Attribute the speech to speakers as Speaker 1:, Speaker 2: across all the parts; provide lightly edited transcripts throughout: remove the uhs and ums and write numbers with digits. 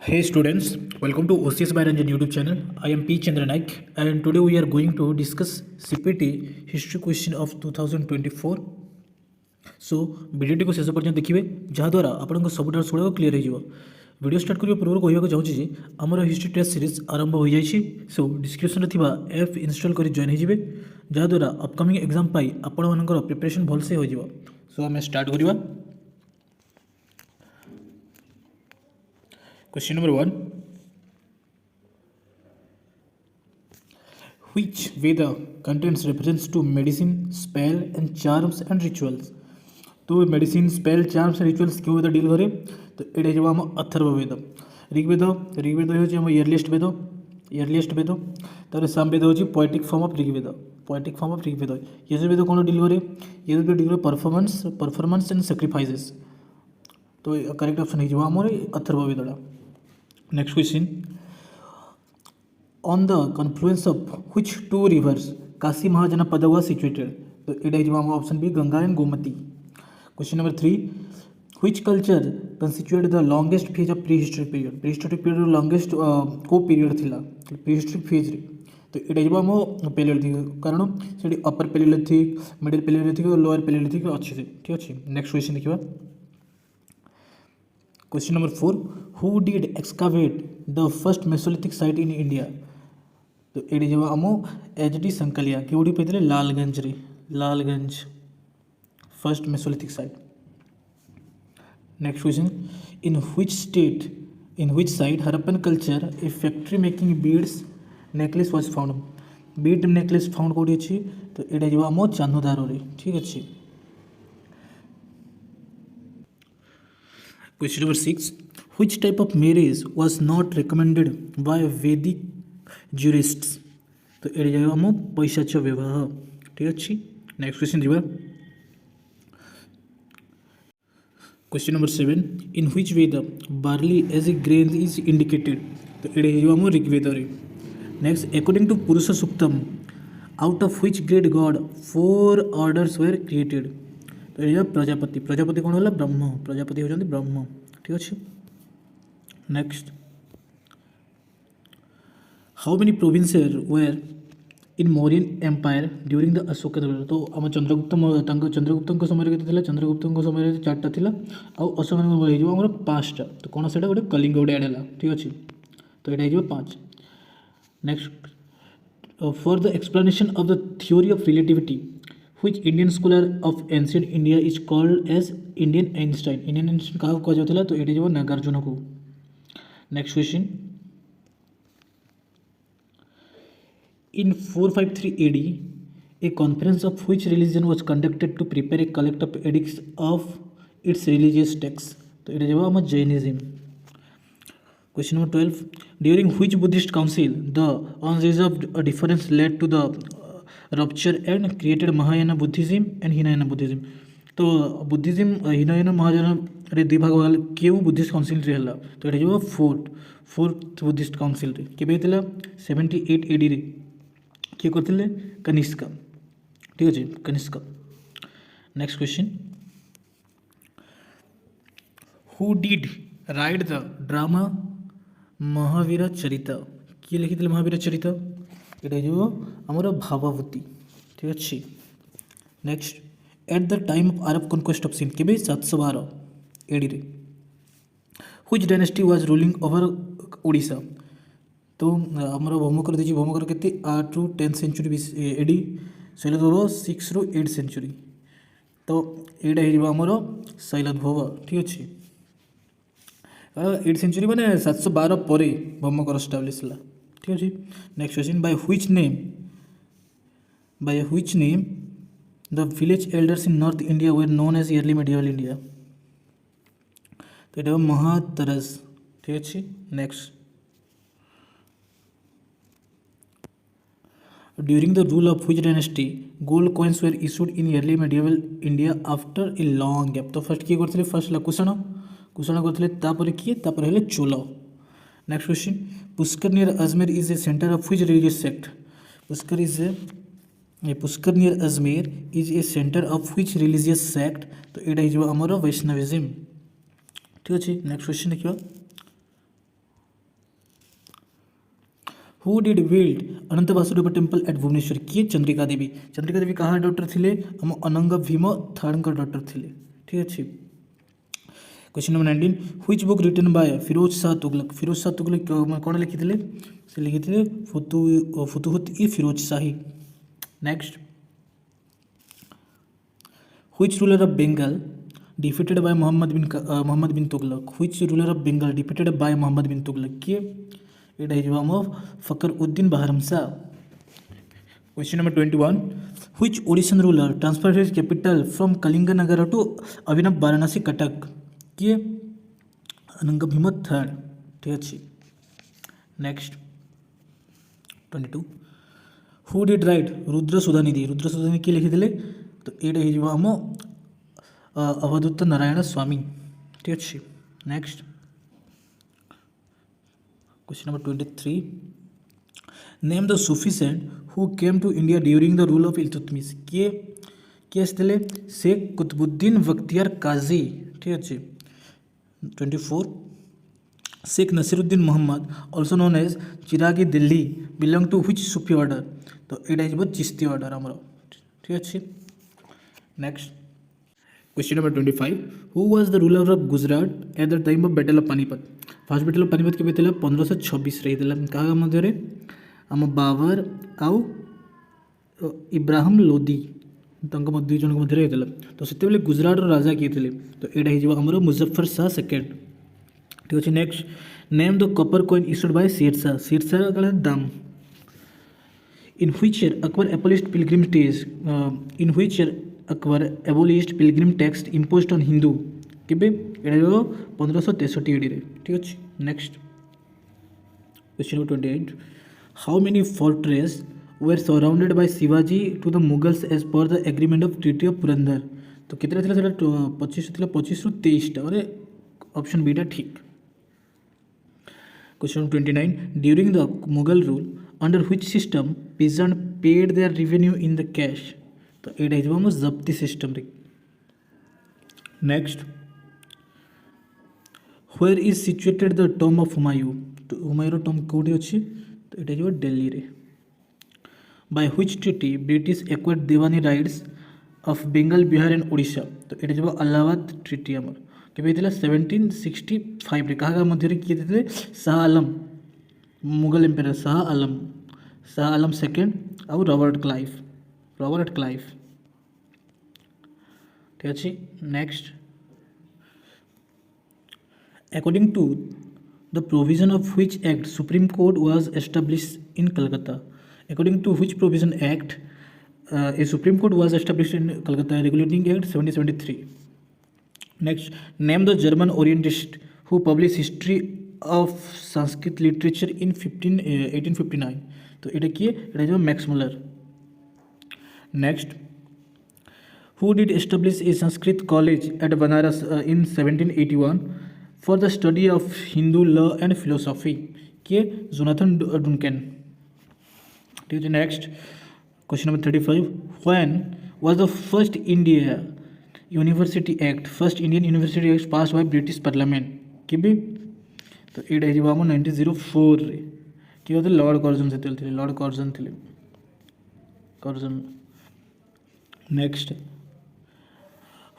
Speaker 1: Hey students, welcome to OCS by Ranjan YouTube channel. I am P. Chandra Naik and today we are going to discuss CPT history question of 2024. सो भिडियोटी को शेष पर्यटन देखिए जहाद्वारा आपको सब doubts गुड़ा clear हो video start करने पूर्व कहना चाहिए आमर हिस्ट्री टेस्ट सीरीज आरंभ हो जाए सो डिस्क्रिप्शन थी एप इनस्टॉल कर जॉइन हो जहाद्वारा अपकमिंग एग्जाम पाई आपण प्रिपरेशन भलसे हो सो आम स्टार्ट करवा question number 1 which Veda contains reference to medicine, spell and charms and rituals. तो मेडिसिन स्पेल चार्म्स रिचुअल्स क्यों वेद डील करे तो ये जो आम अथर्ववेद ऋग्वेद हूँ इयरलीस्ट वेद तार सामवेद हूँ पोएटिक फॉर्म ऑफ ऋग्वेद ये जो वेद कौन डील करे ये डील करे परफॉर्मेंस एंड सैक्रिफाइसेस तो करेक्ट ऑप्शन हो आम अथर्ववेदटा next question on the confluence of which two rivers Kasi Mahajanapada was situated तो ये option B Ganga and Gomti question number 3 which culture constituted the longest phase of prehistoric period longest को period थिला prehistoric phase रे तो ये palaeolithic कारण से upper palaeolithic middle palaeolithic और लोअर पैलियोलिथिक अच्छे से ठीक अच्छे नेक्स्ट क्वेश्चन देखिए question number 4 who did excavate the first mesolithic site in India तो ये जो आम एच.डी. संकलिया कि पे Lalganj first mesolithic site next question in which site Harappan culture a factory making beads necklace was found bead necklace found कौटी अच्छी तो ये जो आम चांदोदार ठीक अच्छे question number 6 which type of marriage was not recommended by Vedic jurists तो ये जो आम पैशाच्य विवाह ठीक अच्छे नेक्स्ट क्वेश्चन दिवा question number 7 in which Veda barley as a grain is indicated तो ये जो आम Rigveda next according to Purusha Suktam out of which great god 4 orders were created तो ये प्रजापति कौन है ब्रह्म प्रजापति होती ब्रह्म ठीक अच्छे next how many provinces were in Mauryan empire during the Ashok तो आम चंद्रगुप्त समय के चंद्रगुप्त समय 4टा थिला आउ अशोक आम 5टा तो कौन से गोटे कलिंग गोटे एड है ठीक अच्छे तो ये 5 next for the explanation of the theory of relativity which Indian scholar of ancient India is called as Indian Einstein क्या कहा जाता तो ये जो नागार्जुन को next question in 453 AD a conference of which religion was conducted to prepare a collect of edicts of its religious texts तो ये जो हम Jainism question number 12 during which Buddhist council the unresolved difference led to the rupture and created Mahayana Buddhism and Hinayana Buddhism तो Buddhism हिनायना Mahayana रे दुई भाग वाले क्यों बुद्धिस्ट काउंसिल रे हला तो ये जो फोर्थ बुद्धिस्ट काउंसिल रे केबे हेतला 78 AD रे के करथिले कनिष्का ठीक अछि Kanishka next question who did write the drama Mahavir Charit किए लिखिथिले महावीर चरित ये जो आमर भावावती ठीक अच्छे next at the time of Arab conquest of Sindh के 712 AD रे which dynasty was ruling over Odisha तो आमर भौमकर देखिए भौमकर के 8 to 10 century AD Shailodbhava 6 to 8 century तो यहाँ आमर शैलद्भव ठीक अच्छे 8 सेंचुरी माने 712 पर भौमकर एस्टाब्लिश है ठीक अच्छे next question by which name the village elders in north India were known as early medieval India तो ये महातरस ठीक अच्छे next during the rule of which dynasty gold coins were issued in early medieval India after a long gap तो first किए करते first Kushan करते किए हेले Chola next question Pushkar near Ajmer is a centre of which religious sect Pushkar near Ajmer is a centre of which religious sect तो यहाँ आमर वैष्णविज्म ठीक अच्छे नेक्स्ट क्वेश्चन देखिए who did build Anant Vasudev temple at Bhubaneswar किए चंद्रिका देवी कहाँ डॉक्टर थिले हम अनंग भीम थर्ड डॉक्टर थिले ठीक अच्छे। Question number 19 which book written by Firoz Shah Tughlaq कौन लिखी से लिखी Futuhat i Firoz Shahi. Next which ruler of Bengal defeated by Mohammad bin Tughlaq which ruler of Bengal defeated by Mohammad bin Tughlaq किए एटा हो Fakhruddin Bahram Shah. Question number 21 which Odishan ruler transferred his capital from Kalinganagar to Abhinav Varanasi Cuttack किए अनंग भीम थर्ड ठीक अच्छे। Next 22 who did right Rudra Sudhanidhi किए लिखी तो ये आम अवधूत नारायण स्वामी ठीक अच्छे। Next question number 23 name the Sufi saint who came to India during the rule of Iltutmish किए शेख कुतुबुद्दीन बख्तियार काजी ठीक अच्छे। 24 Sheikh Nasiruddin Mohammad also known as Chiragi Delhi belong to which Sufi order तो ये चिश्ती ऑर्डर आमर ठीक अच्छे। Next question number 25 who was the ruler of Gujarat at the time of battle of Panipat first battle of Panipat के 1526 क्या मध्य आम बाबर आउ इब्राहिम लोदी दुई जन मध्य तो से गुजरात राजा किए थे तो यहाँ आमर मुजफ्फर शाह सेकेंड ठीक अच्छे। Next name the copper coin issued by Sher Shah का दाम in which year Akbar abolished pilgrim tax in which year Akbar abolished pilgrim tax imposed on Hindu केबे 1563 एडी रे ठीक अच्छे। Next question number 28 how many fortress were surrounded by Shivaji to the Mughals as per the agreement of treaty of Purandar तो कितना थी 25 थी 25 रू 23 मैंने ऑप्शन बीटा ठीक। Question number 29 during the Mughal rule under which system peasant paid their revenue in the cash तो ये हम जप्ती सिस्टम रे। Next where is situated the tomb of Humayun तो हुमायूं टॉम कौटी अच्छी तो ये दिल्ली रे। By which treaty British acquired Diwani rights of Bengal Bihar and Odisha तो ये अलाहाबाद ट्रीटी आमर के 1765 क्या मध्य किए थे शाह आलम मुगल एम्पायर शाह आलम सेकेंड आउ रॉबर्ट क्लाइव ठीक अच्छे। Next according to the provision of which act supreme court was established in Calcutta according to which provision act a supreme court was established in Calcutta regulating act 1773। Next name the German orientalist who publish history of Sanskrit literature in 1859 तो ये किए Max Muller. Next who did establish a Sanskrit college eight Banaras in 1781 for the study of Hindu law and philosophy किए Jonathan Duncan ठीक है। Next question number 35 when was the first Indian university act pass by British parliament कि तो ये हम 1904 रे कि होते लॉर्ड कर्जन थे next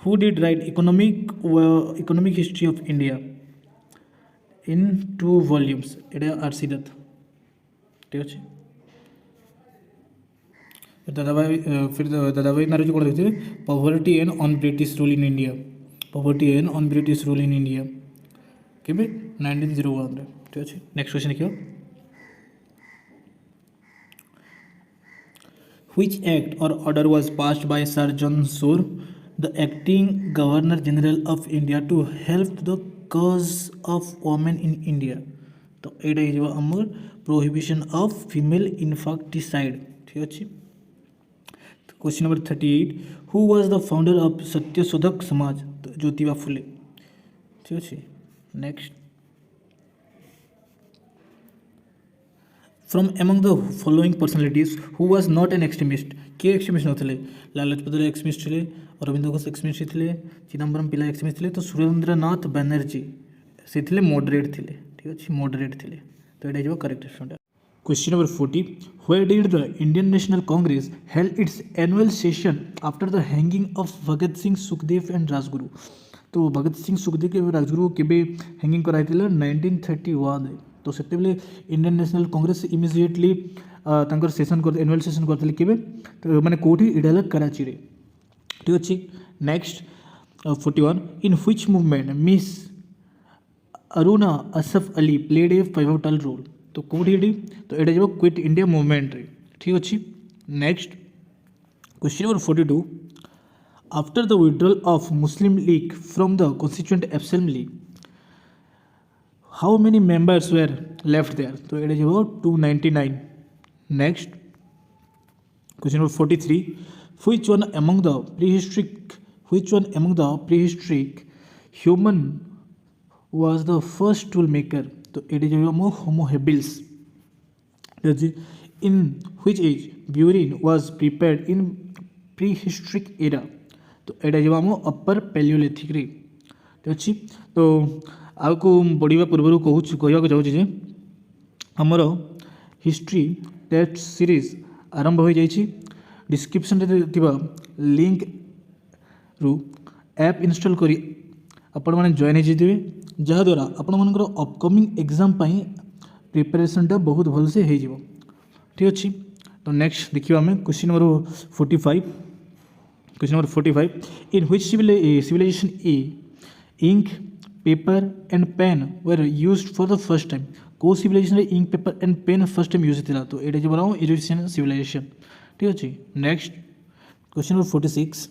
Speaker 1: who did write economic history of India in 2 volumes ये आर.सी. दत्त ठीक अच्छे। दादाभाई नारोजी कौन लिखते poverty and un British rule in India के 1901 ठीक अच्छे। नेक्स्ट क्वेश्चन देखिए व्हिच एक्ट और order was passed by sir John Shore the acting governor general of India to help the cause of women in India तो ये आमर prohibition of female infanticide ठीक अच्छे। Question number 38 who was the founder of Satyashodhak Samaj तो ज्योतिबा फुले ठीक अच्छे। Next from among the following personalities who was not an extremist किए extremist नथिले लाल लाजपत राय एक्सट्रीमिस्ट थे अरविंद घोष एक्सट्रीमिस्ट थे चिदम्बरम पिल्लाई एक्सट्रीमिस्ट थे तो सुरेंद्रनाथ बनर्जी से मॉडरेट थे ठीक अच्छे मॉडरेट थे तो ये correct student. Question number 40. Where did the Indian National Congress held its annual session after the hanging of Bhagat Singh, Sukhdev and Rajguru? तो भगत सिंह सुखदेव के राजगुरु केबे हैंगिंग कराई 1931 तो से इंडियन नेशनल कांग्रेस इमिजिएटली तांकर सेशन कर एनुअल सेशन करते केबे तो माने कोठी इडाल कराची रे ठीक अच्छे next 41 in which movement miss Aruna Asaf Ali played a pivotal role तो कौटी तो यहाँ जो क्विट इंडिया मूवमेंट रे ठीक अच्छे next question number 42 after the withdrawal of Muslim League from the constituent assembly how many members were left there तो यहाँ जो 299 next question number 43 which one among the prehistoric human was the first tool maker तो it is homo habilis in which age burin was prepared in prehistoric era तो एटा जो आम अपर Palaeolithic रे अच्छी तो आपको बढ़िया पूर्व कहवाक चाहूँगी आमर हिस्ट्री टेस्ट सीरीज आरंभ हो जाइए डिस्क्रिप्शन लिंक रु ऐप इंस्टॉल करी आपण मैंने जॉइन हो जहाद्वारा आपण मानकर अपकमिंग एग्जाम प्रिपरेशनटा बहुत भलसे हो ठीक अच्छे तो नेक्स्ट देखिए आम question number 45 question number 45 in which civilization ink paper and pen were used for the first time को civilization ink paper and pen first time use था तो ये बनाओ इजिप्शियन सिविलाइजेशन ठीक अच्छे next question number 46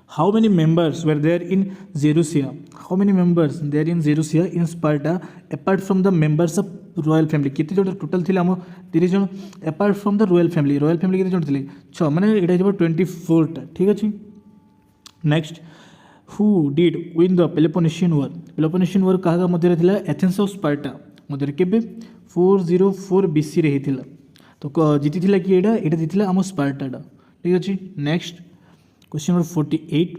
Speaker 1: How many members were there in Zerusia? How many members there in Zerusia in Sparta apart from the members of royal family? कितने जोड़ total थे आम 30 जन apart from the royal family कितने जोड़ थे 6 माने एटा जब 24 टा ठीक अच्छे next who did win the Peloponnesian War कहा मध्य थिला एथेंस ऑफ स्पार्टा मध्य केबे 404 BC रे हिथिला तो जीति थिला कि एटा जीतिला आम स्पार्टाटा ठीक अच्छे next Question number 48.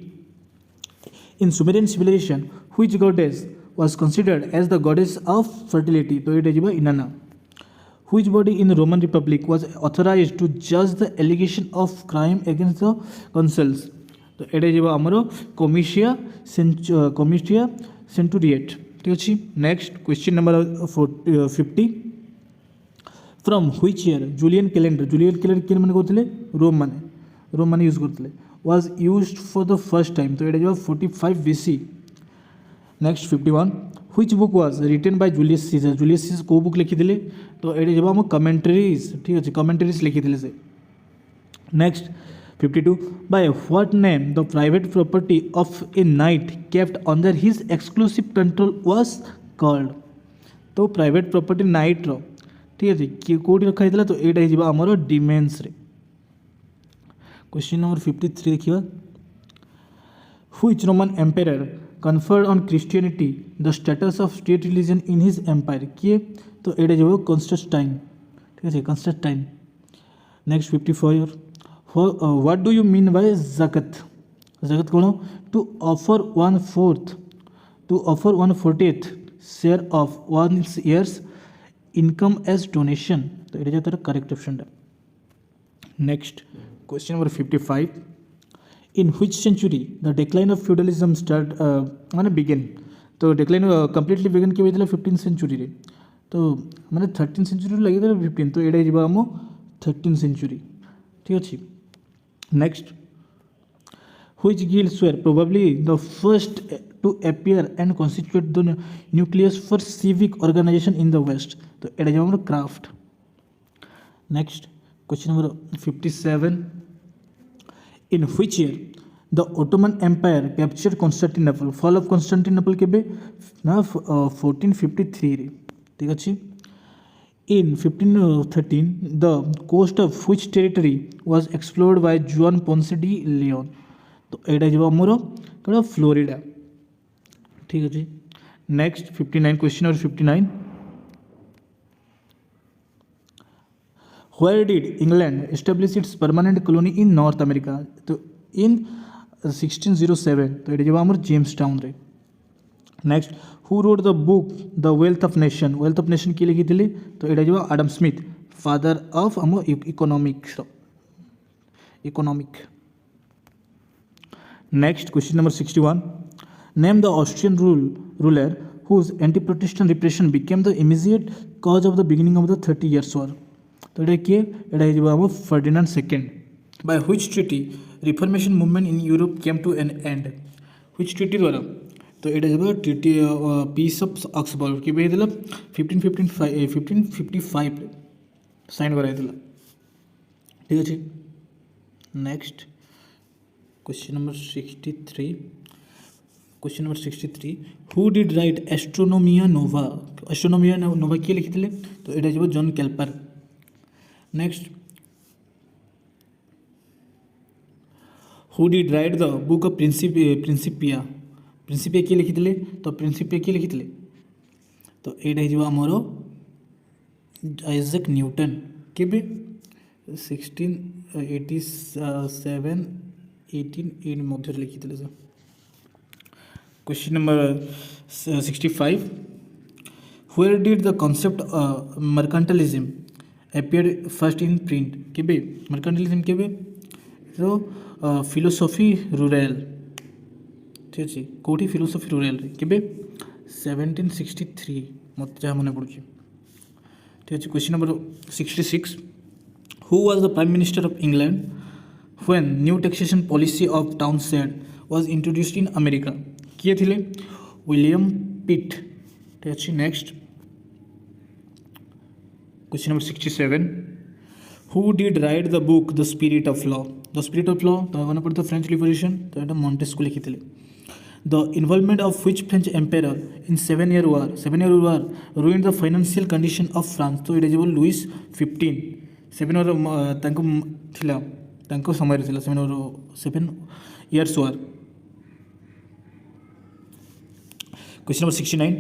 Speaker 1: In Sumerian civilization, which goddess was considered as the goddess of fertility? तो ये है Inanna. Which body in the Roman Republic was authorized to judge the allegation of crime against the consuls? तो ये है हमारो Comitia Centuriate. ठीक अच्छी. Next question number 50. From which year Julian calendar किन माने कहते रोम माने यूज करते was used for the first time तो ये 45 BC next 51 which book was written by Julius Caesar को बुक लिखी थे तो ये जब हम कमेंटरीज ठीक अच्छे कमेंटरीज लिखी थे से next 52 by what name the private property of a knight kept under his exclusive control was called तो प्राइवेट प्रॉपर्टी नाइट रो ठीक अच्छे कौटी रखा तो ये आमर डिमेन्स रे क्वेश्चन नंबर 53 देखिए which Roman empire conferred on Christianity the status of state religion in his empire किए तो ये जो कॉन्स्टेंटाइन ठीक है Constantine next 54 what do you mean by zakat कौन to offer 1/40 share of 1 years income as donation तो ये तार correct option next Question number 55. In which century the decline of feudalism began? तो decline completely began के होता 15th century रे तो माने 13th century लगे था 15 तो एडा जीवा हम 13th century ठीक अच्छे next which guilds were probably the first to appear and constitute the nucleus for civic organization in the West तो एडा जीवा हम craft next question number 57 in which year the Ottoman Empire captured Constantinople fall of Constantinople के बे ना 1453 रे ठीक अच्छे in 1513 the coast of which territory was explored by Juan Ponce de Leon तो एटा जब हमरो कड़ा फ्लोरिडा ठीक अच्छे नेक्स्ट 59 क्वेश्चन और 59 Where did England establish its permanent colony in North America? तो in 1607 तो ये जब हमारे जेम्स टाउन रे next who wrote the book the wealth of nation किए लिखी तो यहाँ जो आडम स्मिथ फादर ऑफ आम economics economic. Next question number 61 name the Austrian ruler whose anti protestant repression became the immediate cause of the beginning of the 30 years war। तो ये किए यहाँ आम Ferdinand second. By which treaty reformation movement in Europe came to an and which treaty द्वारा तो यहाँ treaty piece of Augsburg के 1555 sign कराई ठीक अच्छे। Next question number 63 who did write Astronomia Nova किए लिखी तो यहाँ John Kepler. Next who did write the book of Principia किए लिखी तो प्रिंसिपिया किए लिखी तो यहाँ आमर आइजैक न्यूटन के 1687 मध्य लिखी sir. Question number 65 where did the concept mercantilism appear first in print के मर्केंटाइलिज्म के तो फिलोसफी रूरल ठीक अच्छे कौटी फिलोसफी रूरल के 1763 मत जहाँ मन पड़े ठीक अच्छे। Question number 66 who was the prime minister of England when new taxation policy of Townshend was introduced in America किए थे विलियम पिट ठीक अच्छे। Next question number 67 who did write the book the spirit of law तो मैंने पढ़ते French revolution तो यहाँ Montesquieu लिखी the involvement of which French empire in 7 year war ruined the financial condition of France तो यहाँ लुइस 15 7 year समय 7 years war। Question number 69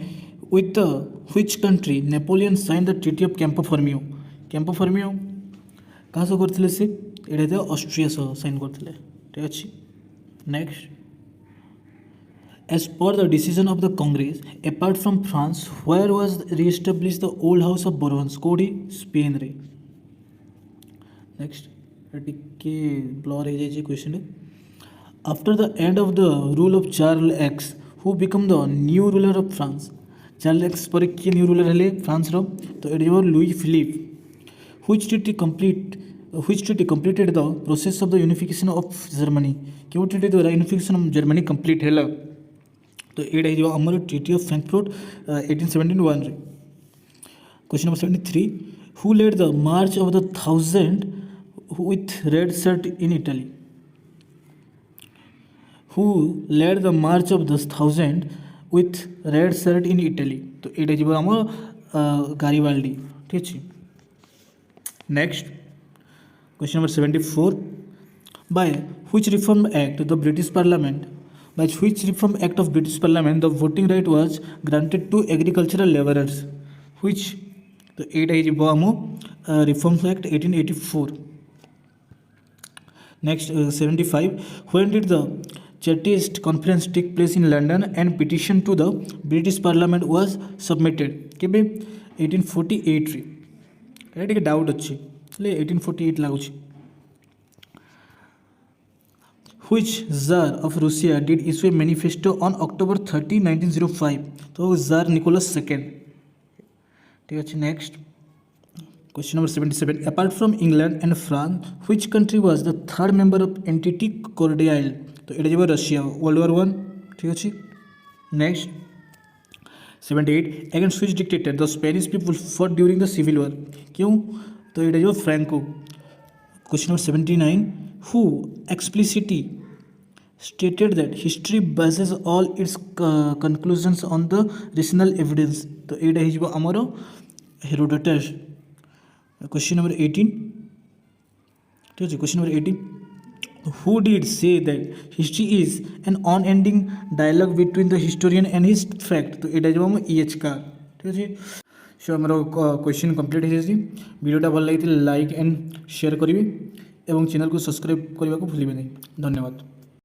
Speaker 1: with the which country Napoleon signed the treaty of Campo Formio कहाँ सह करते से ये Austria सह sign करते ठीक अच्छे। Next as per the decision of the Congress apart from France where was reestablish the old house of Bourbons कोडी स्पेन रे। नेक्स्ट टिके ब्लर हो जाए question after the end of the rule of Charles X who became the new ruler of France Charles X पर किए new ruler हेले France रो तो ये Louis Philippe which treaty completed the process of the unification of Germany क्यों treaty द्वारा unification of Germany complete है तो ये आमर ट्रीटी ऑफ फ्रैंकफर्ट 1871 रे। Question number 73 who led the march of the 1000 with red shirt in Italy who led the march of the 1000 with red shirt in Italy तो ये आम Garibaldi ठीक अच्छे। Next question number 74 by which reform act the British parliament by which reform act of British Parliament the voting right was granted to agricultural labourers which तो यहाँ आम reforms act 1884। Next 75 when did the Chartist conference take place in London and petition to the British Parliament was submitted के 1848 रे ये doubt अच्छे 1848 लगुच। Which Tsar of Russia did issue a manifesto on October 30, 1905 तो Tsar Nicholas II ठीक है। Next question number 77 apart from England and France which country was the third member of entente cordiale तो ये Russia world war 1 ठीक अच्छे। Next 78 against which dictator the Spanish people fought during the civil war क्यों तो ये Franco. Question number 79 who explicitly stated that history bases all its conclusions on the rational evidence तो ये आमर Herodotus. Question number 18 ठीक है। Question number 18 who did say that history is an unending dialogue between the historian and his fact तो ये आम EH का ठीक है। सो आमर क्वेश्चन कंप्लीट हो जाए वीडियोटा भल लगी लाइक एंड शेयर करेंगे और चैनल को सब्सक्राइब करने को भूलिए नहीं। धन्यवाद।